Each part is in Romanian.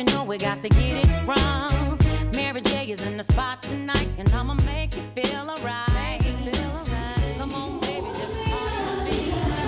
you know we got to get it wrong. Mary J is in the spot tonight, and I'ma make you feel alright. Come on, baby, just party with me.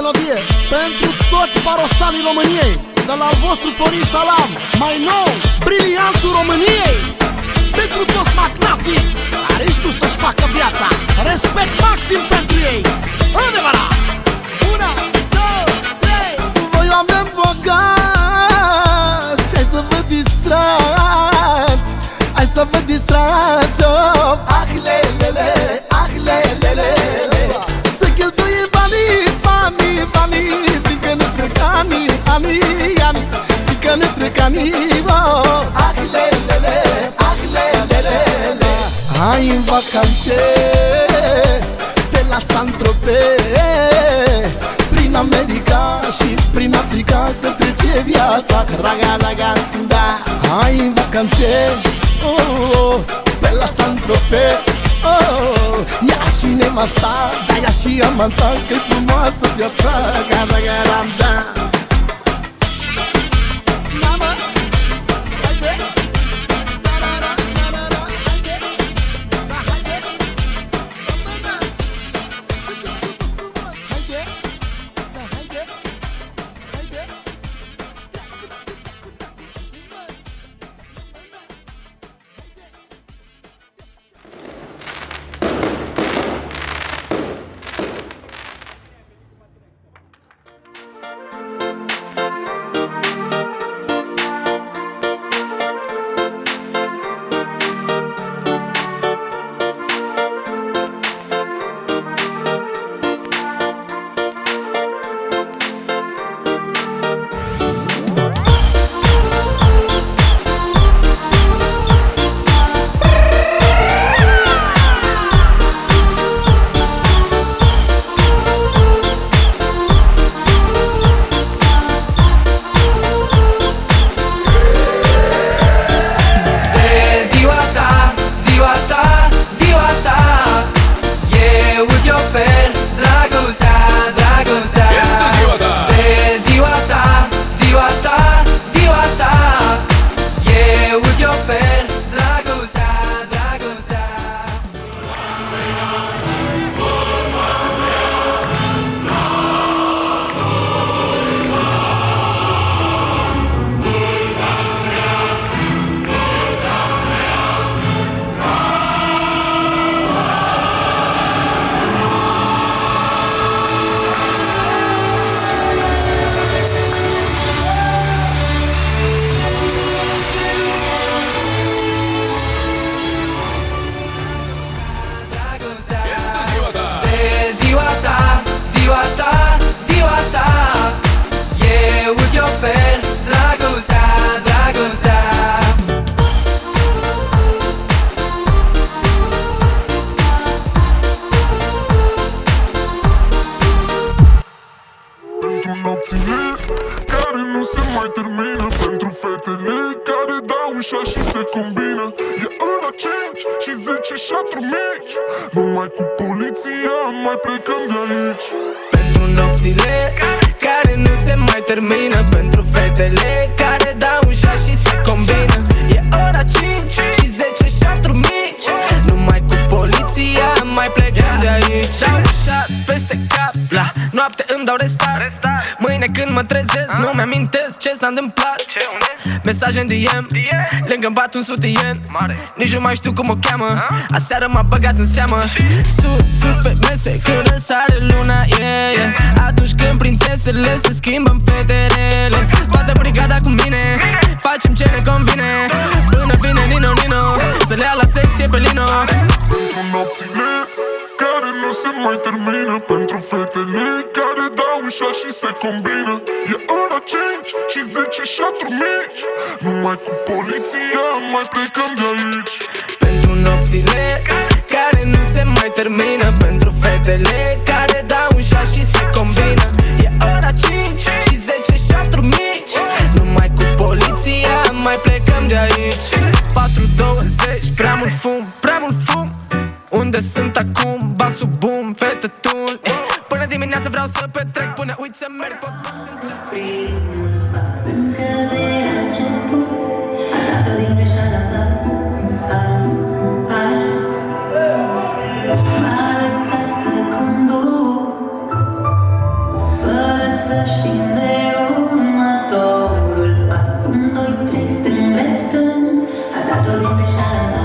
melodie pentru toți parosanii României, de la al vostru Florin Salam, mai nou, briliantul României. Pentru toți magnații care știu să-și facă viața, respect maxim pentru ei. Adevărat! 1, 2, 3. Voi oameni bogați, hai să vă distrați, hai să vă distrați, oh. Ah, lelele, ah, lelele, să cheltuie banii, banii, banii, fiindcă ne trec ani, ani, ani, fiindcă ne trec ani, oh. Ah, lelele, ah, lelele, hai în vacanțe pe la Saint-Tropez, prin America și prin Africa, că trece viața, raga, raga, da. Hai în vacanțe, oh, oh, pe la Saint-Tropez, oh, ia și nevasta, da, ia și amanta, că-i frumoasă viața, raga, raga, da. Numai cu poliția mai plecăm de aici. Pentru nopțile care nu se mai termină, pentru fetele care dau ușa și se combină. E ora 5 și 10 șaturi mici. Numai cu poliția mai plecăm de aici. Dau ușa peste cap, la noapte îmi dau restart. Mâine când mă trezesc nu-mi amintesc ce s-a întâmplat. Mesaje în DM, lângă-mi bat un sutien. Nici nu mai știu cum o cheamă. Aseară m-a băgat în seamă. Sus pe mese când răsare luna, yeah, yeah. Atunci când prințesele se schimbă în fete rele. Toată brigada cu mine, facem ce ne convine. Până vine Nino Nino să le ia la secție pe Lino. Pentru nopțile care nu se mai termină, pentru fetele care dau ușa și se combină. E ora 5 și 10 șaturi mici. Numai cu poliția mai plecăm de aici. Pentru nopțile care nu se mai termină, pentru fetele care dau ușa și se combină. E ora 5 și 10 șaturi mici. Numai cu poliția mai plecăm de aici. 4:20, prea mult fum, prea mult fum. Unde sunt acum? Basul boom, fete tun. Până dimineața vreau să petrec, până uit să merg, pot să încep. Primul pas încă de la început, a dat-o din greșeală pas, pas, pas. M-a lăsat să conduc, fără dat-o din greșeală.